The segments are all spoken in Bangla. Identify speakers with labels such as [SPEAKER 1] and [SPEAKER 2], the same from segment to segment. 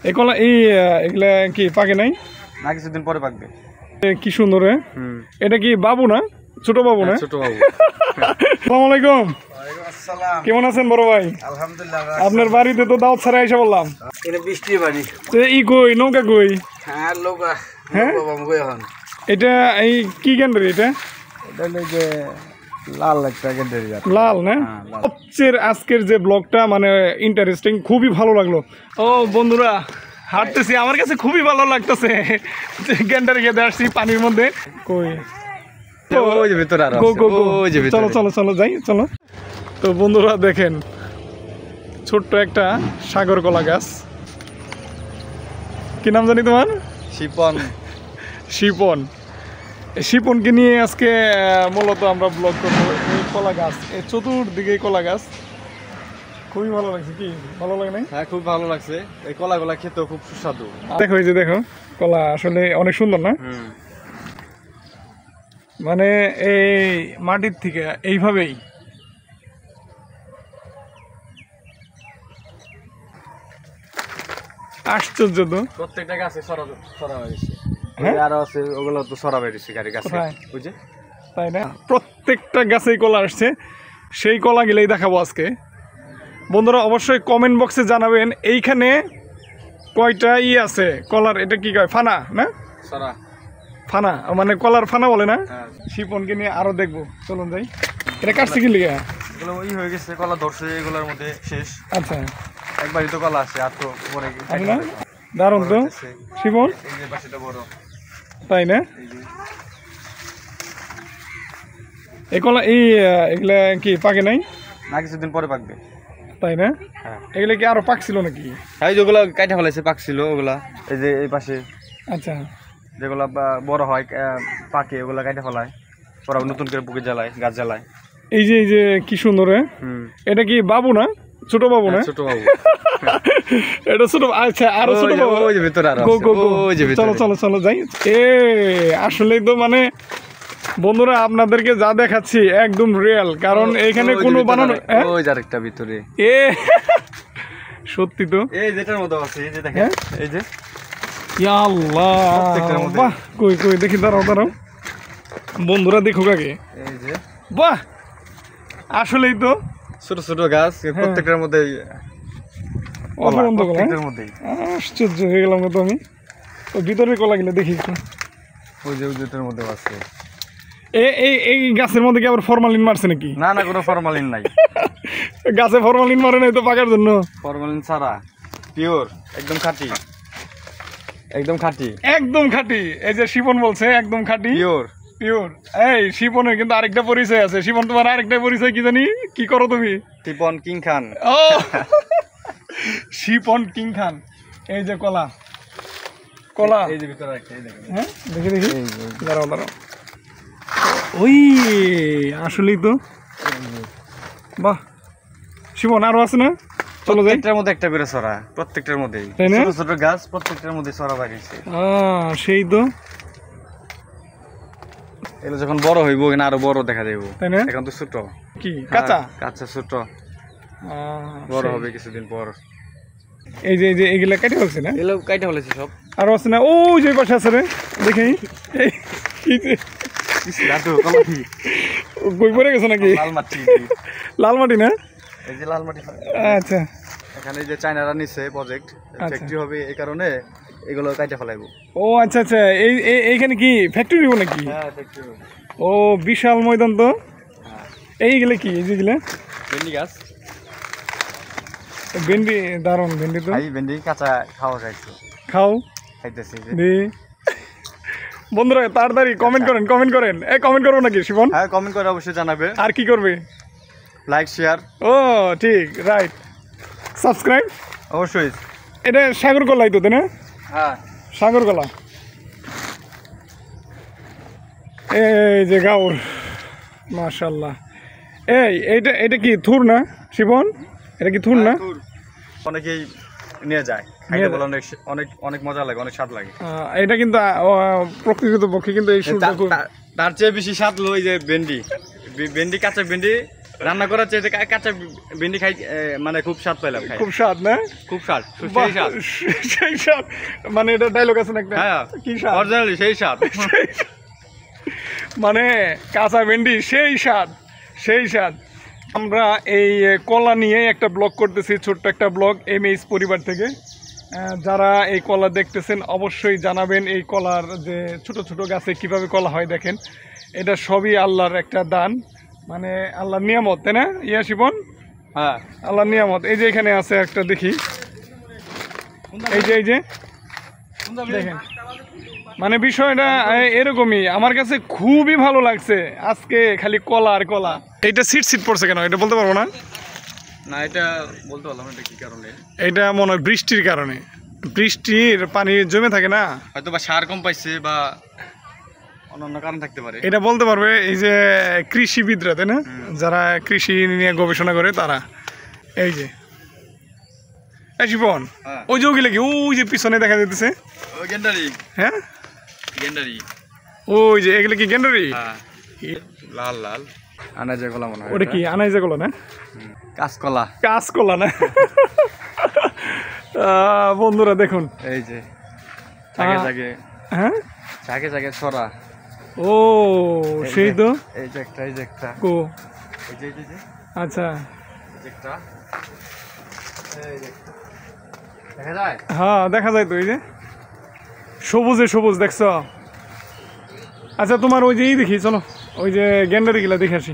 [SPEAKER 1] এই কলা এগুলা কি পাকে নাই
[SPEAKER 2] না, কিছুদিন পরে পাকবে।
[SPEAKER 1] কি সুন্দর। এটা কি বাবু না, ছোট বাবু না?
[SPEAKER 2] ছোট বাবু।
[SPEAKER 1] আসসালামু আলাইকুম। কেমন আছেন বড় ভাই?
[SPEAKER 2] আলহামদুলিল্লাহ।
[SPEAKER 1] আপনার বাড়িতে তো দাওয়াত ছাড়া এসে বললাম।
[SPEAKER 2] এটা বৃষ্টির বাড়ি।
[SPEAKER 1] ই কই, নৌকা কই?
[SPEAKER 2] হ্যাঁ, নৌকা।
[SPEAKER 1] হ্যাঁ, এটা এই কি গেন্ডার? এটা
[SPEAKER 2] যে লাল একটা গেন্ডারি।
[SPEAKER 1] লাল না? সবচেয়ে আজকের যে ব্লগটা মানে ইন্টারেস্টিং, খুবই ভালো লাগলো। ও বন্ধুরা, হাঁটতেছি, আমার কাছে খুবই ভালো লাগতেছে। গেন্ডারি খেতে আসছি পানির মধ্যে। কই চলো চলো চলো যাই, চলো। তো বন্ধুরা দেখেন, ছোট্ট একটা সাগর কলা গাছ। কি নাম জানি তোমার?
[SPEAKER 2] শিপন।
[SPEAKER 1] শিপন। শিপনকে নিয়ে আজকে মূলত আমরা ব্লগ করবো। এই কলা গাছ, এই চতুর্দিকে কলা গাছ, খুবই ভালো লাগছে। কি ভালো লাগে না?
[SPEAKER 2] হ্যাঁ, খুব ভালো লাগছে। এই কলাগুলা খেতেও খুব সুস্বাদু।
[SPEAKER 1] দেখো, এই যে দেখো, কলা আসলে অনেক সুন্দর না? মানে এই মাটির থেকে এইভাবেই আশ্চর্য। তো
[SPEAKER 2] প্রত্যেকটা গাছে সরা বেরিয়েছে।
[SPEAKER 1] হ্যাঁ,
[SPEAKER 2] আরো আছে, ওগুলো তো সরা বেরিয়েছে গাড়ি গাছে, বুঝে
[SPEAKER 1] তাই না? প্রত্যেকটা গাছেই কলা আসছে। সেই কলা গেলেই দেখাবো আজকে। বন্ধুরা অবশ্যই কমেন্ট বক্সে জানাবেন এইখানে কয়টা আছে কলার। এটা কি কয়, ফানা না?
[SPEAKER 2] সরা
[SPEAKER 1] ফানা, মানে কলার ফানা বলে না? শিপনকে নিয়ে আরো দেখবো, চলুন যাই। এটা কাটছে কি লিগা?
[SPEAKER 2] এগুলো ওই হয়ে গেছে, কলা ধরছে, এগুলোর মধ্যে শেষ।
[SPEAKER 1] আচ্ছা,
[SPEAKER 2] একবারই তো কলা আছে, আর তো পরে
[SPEAKER 1] না? দারুণ তো শিপন,
[SPEAKER 2] বড়,
[SPEAKER 1] তাই না? এই কলা এগুলা কি পাকে নাই?
[SPEAKER 2] না, কিছুদিন পরে পাকবে।
[SPEAKER 1] তাই না? এগুলা কি আরো পাকছিল নাকি?
[SPEAKER 2] হ্যাঁ, যেগুলো কাইটা ফেলাইছে পাকছিল ওগুলা, এই যে এই পাশে।
[SPEAKER 1] আচ্ছা,
[SPEAKER 2] যেগুলা বড় হয় পাকে, ওগুলা কাইটা ফেলায়, পরে নতুন করে বুকে জ্বালায়, গাছ জ্বালায়।
[SPEAKER 1] এই যে কি সুন্দর। এটা কি বাবু না, ছোট বাবু না?
[SPEAKER 2] ছোট বাবু।
[SPEAKER 1] এটা ছোট। আচ্ছা, আরো ছোট বাবু।
[SPEAKER 2] ওই যে ভিতরে আরো।
[SPEAKER 1] চলো চলো চলো যাই। আসলেই তো মানে বন্ধুরা আপনাদেরকে যা দেখাচ্ছি একদম রিয়েল, কারণ এখানে কোনো বানানো।
[SPEAKER 2] ওই যে আরেকটা ভিতরে।
[SPEAKER 1] সত্যি তো,
[SPEAKER 2] এই যেটার মধ্যে আছে, এই যে দেখেন, এই যে
[SPEAKER 1] বাহ, কই কই দেখি, দাঁড়াও দাঁড়াও বন্ধুরা, দেখো আগে।
[SPEAKER 2] এই যে
[SPEAKER 1] বাহ, আসলেই তো
[SPEAKER 2] ছোট ছোট গাছ, প্রত্যেকটার মধ্যে
[SPEAKER 1] আশ্চর্য হয়ে গেলাম তো আমি। ওই ভিতরের কলা গেলে দেখি একটু।
[SPEAKER 2] ওই যে ওইটার মধ্যে আছে।
[SPEAKER 1] এই গাছের মধ্যে কি আবার ফরমালিন মারছে নাকি?
[SPEAKER 2] না না, কোনো ফরমালিন নাই।
[SPEAKER 1] গাছে ফরমালিন মারে নাই তো পাকার জন্য?
[SPEAKER 2] ফরমালিন ছাড়া, পিওর, একদম খাঁটি, একদম খাঁটি,
[SPEAKER 1] একদম খাঁটি। এই যে শিপন বলছে একদম খাঁটি, পিওর পিওর। এই শিপনের কিন্তু আরেকটা পরিচয় আছে। শিপন, তোমার আরেকটা পরিচয় কি জানি? কি করো তুমি?
[SPEAKER 2] শিপন কিং খান।
[SPEAKER 1] ও, শিপন কিং খান। এই যে কলা, কলা
[SPEAKER 2] এই যে ভিতরে একটা, এই দেখেন।
[SPEAKER 1] হ্যাঁ, দেখি দেখি, দাঁড়াও দাঁড়াও। ওই আসলেই তো, বাহ শিপন, আরো আছে না? চলো যাই।
[SPEAKER 2] প্রত্যেকটার মধ্যে একটা করে সরা, প্রত্যেকটার মধ্যেই ছোট ছোট গাছ, প্রত্যেকটার মধ্যে সরা বাইরেছে।
[SPEAKER 1] সেই তো,
[SPEAKER 2] এগুলো যখন বড় হইব কিনা আরো বড় দেখা যাইব,
[SPEAKER 1] তাই না?
[SPEAKER 2] এখন তো ছোট,
[SPEAKER 1] কি কাঁচা
[SPEAKER 2] কাঁচা ছোট, বড় হবে কিছুদিন পর।
[SPEAKER 1] এই যে এগুলা কাটে ফেলছে না?
[SPEAKER 2] এগুলো কাইটা ফেলেছে সব।
[SPEAKER 1] আরো আছে না? ওই যে পাশে আছে রে, দেখি। কই পড়ে গেছে নাকি?
[SPEAKER 2] লাল মাটি।
[SPEAKER 1] লাল মাটি না?
[SPEAKER 2] এই যে লাল মাটি।
[SPEAKER 1] আচ্ছা,
[SPEAKER 2] এখানে যে চায়নারা নিছে প্রজেক্ট, ফ্যাক্টরি হবে, এই কারণে এগুলো কাইটা ফেলাইব।
[SPEAKER 1] ও আচ্ছা আচ্ছা, এইখানে কি ফ্যাক্টরি হবে নাকি?
[SPEAKER 2] হ্যাঁ, ফ্যাক্টরি।
[SPEAKER 1] ও বিশাল ময়দান তো। এইগুলো কি? এই যেগুলো
[SPEAKER 2] ভেন্ডি গাছ,
[SPEAKER 1] ভেন্ডি, দারুণ ভেন্ডি তো।
[SPEAKER 2] ভেন্ডি কাঁচা খাওয়া যাইতো,
[SPEAKER 1] খাও,
[SPEAKER 2] খাইতেছি।
[SPEAKER 1] বন্ধুরা তাড়াতাড়ি কমেন্ট করেন, কমেন্ট করেন। কমেন্ট করবো নাকি শিপন?
[SPEAKER 2] হ্যাঁ, কমেন্ট করে অবশ্যই জানাবে।
[SPEAKER 1] আর কি করবে?
[SPEAKER 2] Like, share.
[SPEAKER 1] ও ঠিক, রাইট, সাবস্ক্রাইব
[SPEAKER 2] অবশ্যই।
[SPEAKER 1] এটা সাগর কলাই তো, তাই না?
[SPEAKER 2] হ্যাঁ,
[SPEAKER 1] সাগর কলা। এই যে গাউর, মাশাআল্লাহ। এইটা কি থুর না শিপন? এটা কি থুর না?
[SPEAKER 2] অনেকেই নিয়ে যায়, খাইতে বলে অনেক অনেক মজা লাগে, অনেক স্বাদ লাগে।
[SPEAKER 1] এটা কিন্তু প্রকৃতপক্ষে কিন্তু এই
[SPEAKER 2] তার চেয়ে বেশি স্বাদ লই যে ভেন্ডি, কাঁচা ভেন্ডি রান্না করার চেয়ে কাঁচা ভেন্ডি খাই মানে খুব স্বাদ পাইলাম খাই
[SPEAKER 1] খুব স্বাদ না?
[SPEAKER 2] খুব স্বাদ
[SPEAKER 1] বাহ,
[SPEAKER 2] সেই স্বাদ
[SPEAKER 1] সেই স্বাদ মানে এটা ডায়লগ আছে না একটা?
[SPEAKER 2] হ্যাঁ
[SPEAKER 1] কি স্বাদ?
[SPEAKER 2] অরিজিনালি সেই স্বাদ
[SPEAKER 1] মানে কাঁচা ভেন্ডি সেই স্বাদ, সেই স্বাদ। আমরা এই কলা নিয়ে একটা ব্লগ করতেছি, ছোট্ট একটা ব্লগ MH পরিবার থেকে। যারা এই কলা দেখতেছেন অবশ্যই জানাবেন এই কলার যে ছোট ছোট গাছে কিভাবে কলা হয়। দেখেন এটা সবই আল্লাহর একটা দান, মানে আল্লাহর নিয়ামত, তাই না ইয়া শিবন?
[SPEAKER 2] হ্যাঁ
[SPEAKER 1] আল্লাহর নিয়ামত। এই যে এখানে আছে একটা, দেখি এই যে দেখেন, মানে বিষয়টা এরকমই আমার কাছে খুবই ভালো লাগছে আজকে। খালি কলা আর কলা। এটা সিট পড়ছে কেন এটা বলতে পারবো না।
[SPEAKER 2] না এটা বলতে পারলাম না এটা কি কারণে।
[SPEAKER 1] এটা মনে হয় বৃষ্টির কারণে, বৃষ্টির পানি জমে থাকে না,
[SPEAKER 2] হয়তো বা সার কম পাইছে বা অন্যান্য কারণ থাকতে পারে।
[SPEAKER 1] এটা বলতে পারবে এই যে কৃষিবিদরা, তাই না, যারা কৃষি নিয়ে গবেষণা করে তারা। এই যে শিবন, ওই যে ওগুলো কি ওই যে পিছনে দেখা যাইতেছে,
[SPEAKER 2] গেন্ডারি।
[SPEAKER 1] হ্যাঁ
[SPEAKER 2] গেন্ডারি,
[SPEAKER 1] ওই যে এগুলো কি গেন্ডারি?
[SPEAKER 2] লাল লাল আনাজে কলা মনে হয়।
[SPEAKER 1] ওটা কি আনাইজে কলা না?
[SPEAKER 2] কাঁচকলা।
[SPEAKER 1] কাঁচকলা না? বন্ধুরা দেখুন
[SPEAKER 2] এই যে জাগে জাগে,
[SPEAKER 1] হ্যাঁ
[SPEAKER 2] জাগে জাগে ছড়া।
[SPEAKER 1] ও সেই তো,
[SPEAKER 2] এই যে একটা, এই যে একটা,
[SPEAKER 1] কো
[SPEAKER 2] এই যে এই যে
[SPEAKER 1] আচ্ছা,
[SPEAKER 2] এই যে একটা, এই যে দেখা যায়।
[SPEAKER 1] হ্যাঁ দেখা যায় তো, এই যে সবুজে সবুজ দেখছ। আচ্ছা তোমার ওই যে এই দেখি, চলো ওই যে গ্যান্ডারি গুলা দেখে আসি।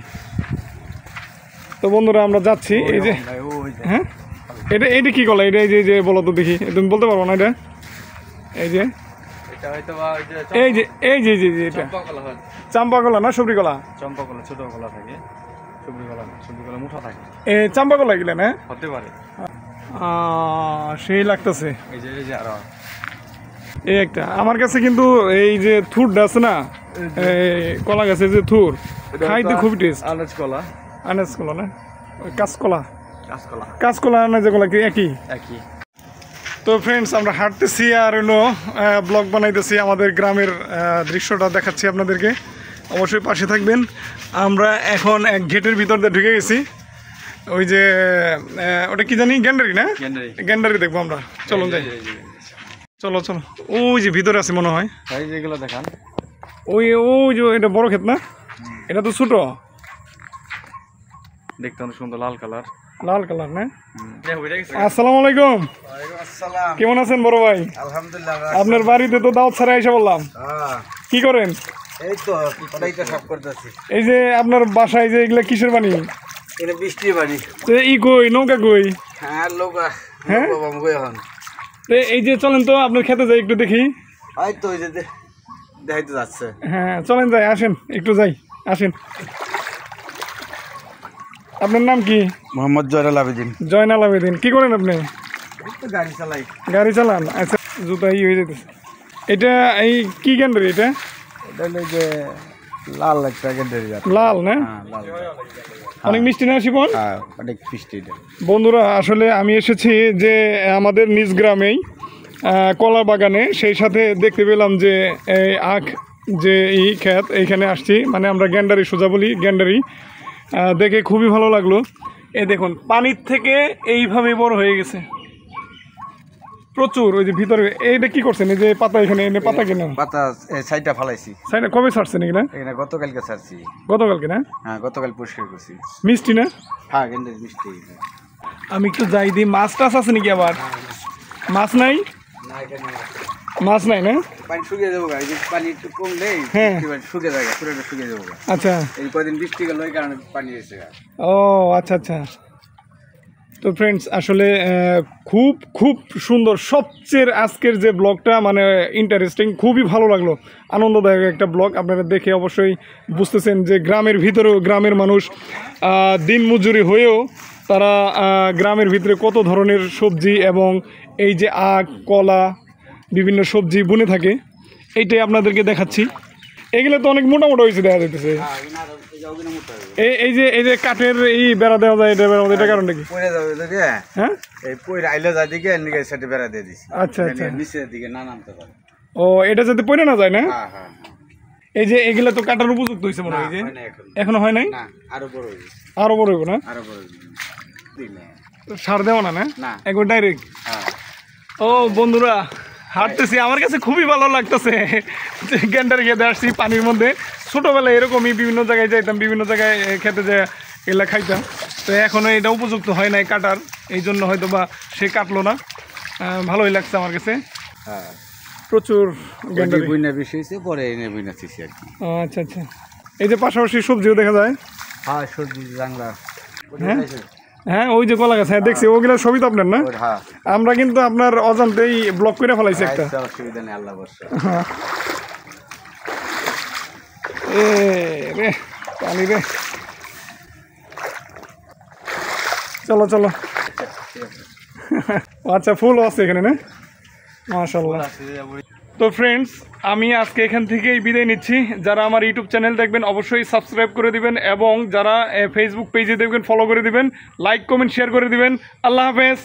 [SPEAKER 1] তো বন্ধুরা আমরা যাচ্ছি। এই যে হ্যাঁ এটা এইটা কি কলা? এটা এই যে বলো তো দেখি, তুমি বলতে পারবো না এটা? এই যে
[SPEAKER 2] এটা হয়তো বা ওই যে
[SPEAKER 1] এই যে এই যে এটা
[SPEAKER 2] চম্পা কলা হয়।
[SPEAKER 1] চাম্পা কলা না সবরি কলা?
[SPEAKER 2] চম্পা কলা ছোট কলা থাকে, সবজি কলা না, সবজি কলা মুঠা থাকে।
[SPEAKER 1] এ চাম্পা কলা গেলে না?
[SPEAKER 2] হতে পারে।
[SPEAKER 1] সেই লাগতেছে।
[SPEAKER 2] এই যে আরো
[SPEAKER 1] এই একটা আমার কাছে কিন্তু এই যে থুরটা আছে না, এই কলা গাছে যে থুর, খাইতে খুবই টেস্ট।
[SPEAKER 2] আনাজ কলা,
[SPEAKER 1] আনাজ কলা না, ওই কাঁচকলা।
[SPEAKER 2] কাঁচকলা,
[SPEAKER 1] কাঁচকলা আনাজ কলা কি একই?
[SPEAKER 2] একই।
[SPEAKER 1] তো ফ্রেন্ডস আমরা হাঁটতেছি আর হলো ব্লগ বানাইতেছি, আমাদের গ্রামের দৃশ্যটা দেখাচ্ছি আপনাদেরকে। অবশ্যই পাশে থাকবেন। আমরা এখন এক গেটের ভিতর দিয়ে ঢুকে গেছি। ওই যে ওটা কি জানি, গ্যান্ডারি না? গ্যান্ডারি দেখবো আমরা, চলুন যাই। চলো চলো, ওই যে ভিতরে আছে মনে হয়।
[SPEAKER 2] এই যেগুলো দেখান,
[SPEAKER 1] ওই যে এটা বড় ক্ষেত না? এটা তো ছোট,
[SPEAKER 2] দেখতে অনেক সুন্দর, লাল কালার।
[SPEAKER 1] লাল কালার না? আসসালামু আলাইকুম। কেমন আছেন বড় ভাই?
[SPEAKER 3] আলহামদুলিল্লাহ।
[SPEAKER 1] আপনার বাড়িতে তো দাওয়াত ছাড়া এসে বললাম। কি করেন?
[SPEAKER 3] এই তো ওটাইটা সব করতেছি।
[SPEAKER 1] এই যে আপনার বাসায় যে এগুলা কিসের বাণী?
[SPEAKER 3] এটা বৃষ্টির বাড়ি।
[SPEAKER 1] ই কই, নৌকা কই?
[SPEAKER 3] হ্যাঁ লোক,
[SPEAKER 1] হ্যাঁ
[SPEAKER 3] এখন
[SPEAKER 1] এই যে চলেন তো আপনার খেতে যাই একটু দেখি।
[SPEAKER 3] হয়তো ওই যে দেখাইতে যাচ্ছে।
[SPEAKER 1] হ্যাঁ চলেন যাই, আসেন একটু যাই, আসেন। আপনার নাম কি?
[SPEAKER 3] মোহাম্মদ জয়নাল আবেদিন।
[SPEAKER 1] জয়নাল আবেদিন। কি করেন আপনি?
[SPEAKER 3] গাড়ি চালাই।
[SPEAKER 1] গাড়ি চালান? আচ্ছা, জুতা হয়ে যেতেছে। এটা এই কি গ্যান্ডারি এটা?
[SPEAKER 3] এটা হলো যে লাল একটা গেন্ডারি।
[SPEAKER 1] লাল না?
[SPEAKER 3] লাল।
[SPEAKER 1] অনেক মিষ্টি না শিবন?
[SPEAKER 3] হ্যাঁ অনেক মিষ্টি এটা।
[SPEAKER 1] বন্ধুরা আসলে আমি এসেছি যে আমাদের নিজ গ্রামেই কলা বাগানে, সেই সাথে দেখতে পেলাম যে এই আখ যে এই ক্ষেত, এইখানে আসছি, মানে আমরা গ্যান্ডারি সোজা বলি, গ্যান্ডারি। দেখে খুবই ভালো লাগলো। এই দেখুন পানির থেকে এইভাবে বড় হয়ে গেছে প্রচুর। ওই যে ভিতরে এইটা কি করছেন? এই যে পাতা, এখানে এনে পাতা কিনা
[SPEAKER 3] পাতা সাইডটা ফালাইছি।
[SPEAKER 1] সাইডে কবে ছাড়ছেন এগুলা?
[SPEAKER 3] এখানে গতকালকে ছাড়ছি।
[SPEAKER 1] গতকালকে না?
[SPEAKER 3] হ্যাঁ গতকাল পরিষ্কার করছি।
[SPEAKER 1] মিষ্টি না?
[SPEAKER 3] হ্যাঁ গেন্ডারি মিষ্টি।
[SPEAKER 1] আমি একটু যাই দিই। মাছ টাছ আছে নাকি আবার? মাছ নাই?
[SPEAKER 3] না এখানে
[SPEAKER 1] মাছ নাই না?
[SPEAKER 3] পানি শুকিয়ে যাবো, পানি একটু কমলেই
[SPEAKER 1] হ্যাঁ
[SPEAKER 3] শুকিয়ে যায়, পুরোটা শুকিয়ে যাবো।
[SPEAKER 1] আচ্ছা,
[SPEAKER 3] এই কদিন বৃষ্টি গেল, এই কারণে পানি এসে।
[SPEAKER 1] ও আচ্ছা আচ্ছা। তো ফ্রেন্ডস আসলে খুব খুব সুন্দর। সবচেয়ে আজকের যে ব্লগটা মানে ইন্টারেস্টিং, খুবই ভালো লাগলো, আনন্দদায়ক একটা ব্লগ। আপনারা দেখে অবশ্যই বুঝতেছেন যে গ্রামের ভিতরেও গ্রামের মানুষ দিন মজুরি হয়েও তারা গ্রামের ভিতরে কত ধরনের সবজি এবং এই যে আখ, কলা, বিভিন্ন সবজি বুনে থাকে, এইটাই আপনাদেরকে দেখাচ্ছি। এগুলো তো অনেক মোটা মোটা হয়েছে দেখা যাইতেছে। এই যে কাঠের এই বেড়া দেওয়া যায়, এটা বেড়া, এটা কারণটা কি? হ্যাঁ
[SPEAKER 3] এই পয়রা আইলে যায় দিকে নিকে সেটা বেড়া দিয়ে দিছি।
[SPEAKER 1] আচ্ছা আচ্ছা।
[SPEAKER 3] নিচের দিকে না নামতে পারে।
[SPEAKER 1] ও এটা যাতে পড়ে না যায় না?
[SPEAKER 3] হ্যাঁ হ্যাঁ।
[SPEAKER 1] এই যে এগুলা তো কাটার উপযুক্ত হয়েছে মনে হয়, এই যে এখনো হয় নাই, আরো বড় হইব না, সার দেওয়া না, না একবার ডাইরেক্ট। ও বন্ধুরা, হাঁটতেছি, আমার কাছে খুবই ভালো লাগতেছে। গ্যান্ডার খেতে আসছি পানির মধ্যে। ছোটোবেলায় এরকমই বিভিন্ন জায়গায় যাইতাম, বিভিন্ন জায়গায় খেতে যে এগুলা খাইতাম। তো এখনও এটা উপযুক্ত হয় নাই কাটার, এই জন্য হয়তো বা সে কাটলো না। ভালোই লাগছে আমার কাছে, প্রচুর গ্যান্ডার। আচ্ছা আচ্ছা, এই যে পাশাপাশি সবজিও দেখা যায়।
[SPEAKER 3] হ্যাঁ সবজি বাংলা।
[SPEAKER 1] হ্যাঁ ওই যে কলা গাছ, হ্যাঁ দেখছি, ওগুলো সবই তো আপনার না? আমরা কিন্তু আপনার অজান্তেই ব্লক করে ফেলাইছি একটা। হ্যাঁ এ রে পানি রে, চলো চলো। আচ্ছা ফুল আছে এখানে না, মাশাআল্লাহ। তো ফ্রেন্ডস, আমি আজকে এখান থেকেই বিদায় নিচ্ছি। যারা আমার ইউটিউব চ্যানেল দেখবেন অবশ্যই সাবস্ক্রাইব করে দিবেন, এবং যারা ফেসবুক পেজে দেখবেন ফলো করে দিবেন, লাইক কমেন্ট শেয়ার করে দিবেন। আল্লাহ হাফেজ।